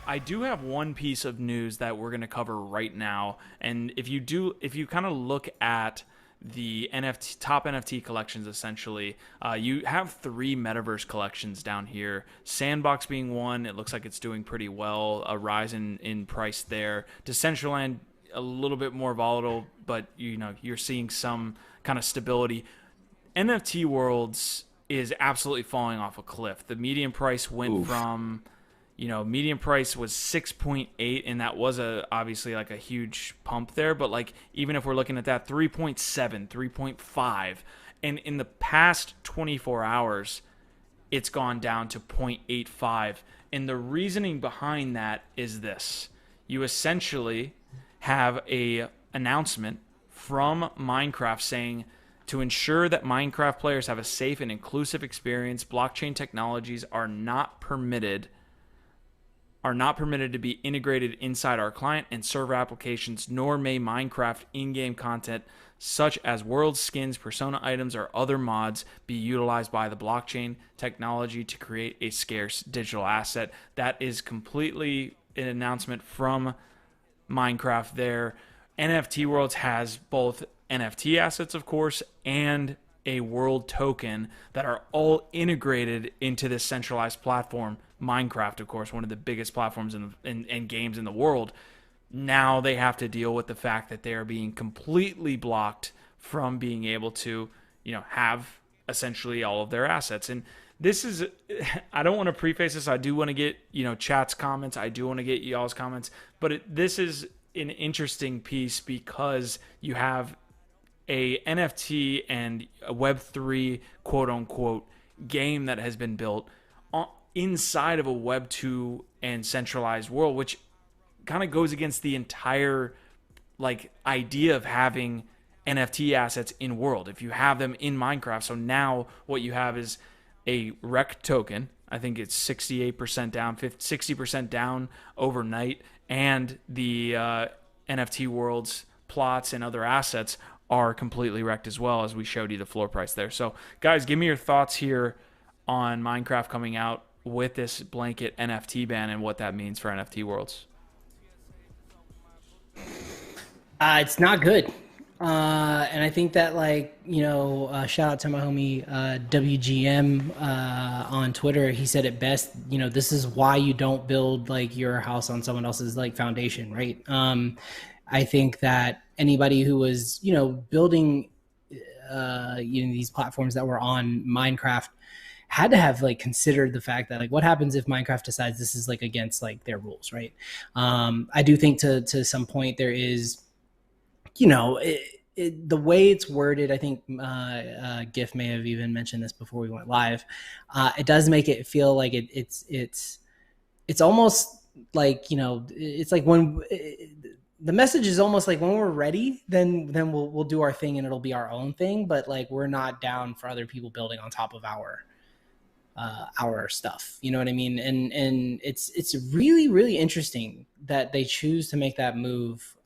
I do have one piece of news that we're going to cover right now, and if you kind of look at the NFT top NFT collections, essentially, you have three metaverse collections down here. Sandbox being one, it looks like it's doing pretty well. A rise in price there. Decentraland a little bit more volatile, but you're seeing some kind of stability. NFT worlds is absolutely falling off a cliff. The median price went Oof. from median price was 6.8, and that was obviously like a huge pump there, but like even if we're looking at that 3.7, 3.5, and in the past 24 hours it's gone down to 0.85. And the reasoning behind that is this: you essentially have a announcement from Minecraft saying, to ensure that Minecraft players have a safe and inclusive experience, blockchain technologies are not permitted to be integrated inside our client and server applications, nor may Minecraft in-game content such as world skins, persona items, or other mods be utilized by the blockchain technology to create a scarce digital asset. That is completely an announcement from Minecraft there. NFT Worlds has both NFT assets, of course, and a world token that are all integrated into this centralized platform. Minecraft, of course, one of the biggest platforms in games in the world. Now they have to deal with the fact that they are being completely blocked from being able to, have essentially all of their assets. And this is, I don't want to preface this. I do want to get, chat's comments. I do want to get y'all's comments. But this is an interesting piece because you have a NFT and a Web3 quote unquote game that has been built inside of a Web2 and centralized world, which kind of goes against the entire like idea of having NFT assets in world. If you have them in Minecraft, so now what you have is a rec token. I think it's 68% down, 60% down overnight, and the NFT world's plots and other assets are completely wrecked as well, as we showed you the floor price there. So, guys, give me your thoughts here on Minecraft coming out with this blanket NFT ban and what that means for NFT worlds. It's not good. And I think that, like, shout out to my homie WGM on Twitter. He said it best. This is why you don't build like your house on someone else's like foundation, right? I think that anybody who was, building, these platforms that were on Minecraft had to have like considered the fact that like what happens if Minecraft decides this is like against like their rules, right? I do think to some point there is, the way it's worded. I think GIF may have even mentioned this before we went live. It does make it feel like it's almost like, it's like when the message is almost like when we're ready, then we'll do our thing and it'll be our own thing. But like we're not down for other people building on top of our stuff. You know what I mean? And it's really, really interesting that they choose to make that move.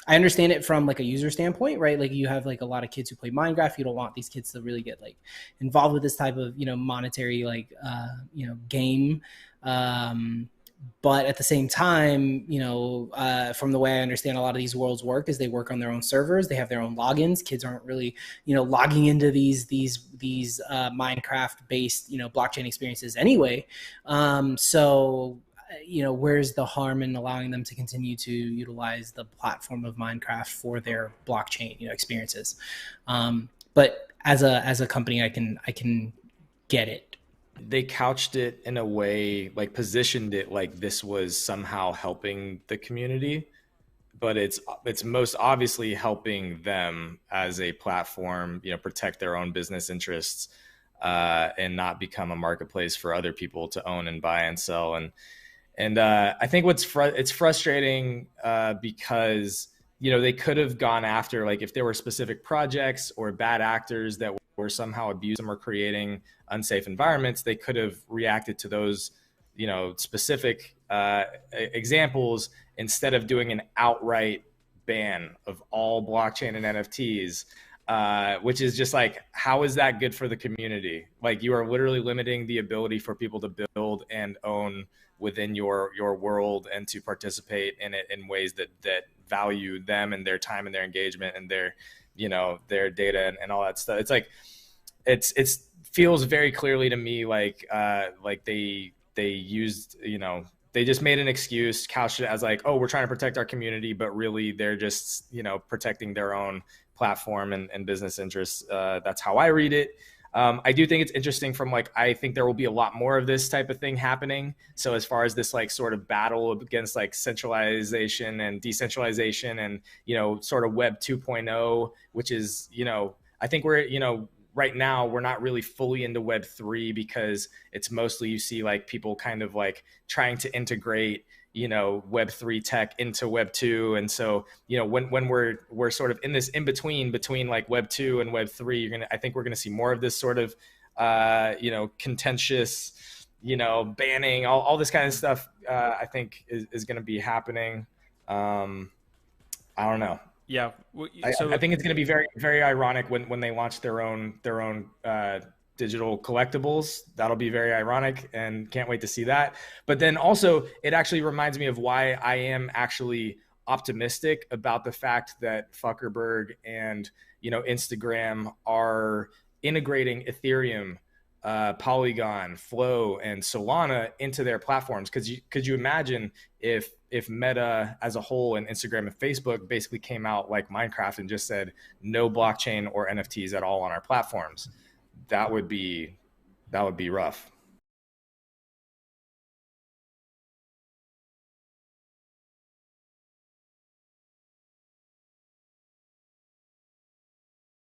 I understand it from like a user standpoint, right? Like you have like a lot of kids who play Minecraft. You don't want these kids to really get like involved with this type of, monetary like, game. But at the same time, from the way I understand a lot of these worlds work is they work on their own servers. They have their own logins. Kids aren't really, logging into these Minecraft based, blockchain experiences anyway. So, where's the harm in allowing them to continue to utilize the platform of Minecraft for their blockchain, experiences? But as a company, I can get it. They couched it in a way, like positioned it like this was somehow helping the community, but it's most obviously helping them as a platform, protect their own business interests, and not become a marketplace for other people to own and buy and sell. And I think it's frustrating because they could have gone after, like, if there were specific projects or bad actors that were somehow abusing or creating unsafe environments, they could have reacted to those, specific examples instead of doing an outright ban of all blockchain and NFTs. which is just like, how is that good for the community? Like, you are literally limiting the ability for people to build and own within your world and to participate in it in ways that value them and their time and their engagement and their, you know, their data and all that stuff. It's like, it's feels very clearly to me like they used, you know, they just made an excuse, couched it as like, oh, we're trying to protect our community, but really they're just, you know, protecting their own platform and business interests. That's how I read it. I do think it's interesting from like, I think there will be a lot more of this type of thing happening. So as far as this like sort of battle against like centralization and decentralization and, you know, sort of Web 2.0, which is, you know, I think we're, you know, right now we're not really fully into Web 3 because it's mostly, you see like people kind of like trying to integrate, you know, Web 3 tech into Web 2. And so, you know, when we're sort of in this in between like Web 2 and Web 3, I think we're gonna see more of this sort of you know, contentious, you know, banning, all this kind of stuff. I think is gonna be happening. I don't know. Yeah. I think it's going to be very, very ironic when they launch their own digital collectibles. That'll be very ironic, and can't wait to see that. But then also, it actually reminds me of why I am actually optimistic about the fact that Zuckerberg and, you know, Instagram are integrating Ethereum, Polygon, Flow, and Solana into their platforms. Because could you imagine if Meta as a whole and Instagram and Facebook basically came out like Minecraft and just said no blockchain or NFTs at all on our platforms? That would be rough.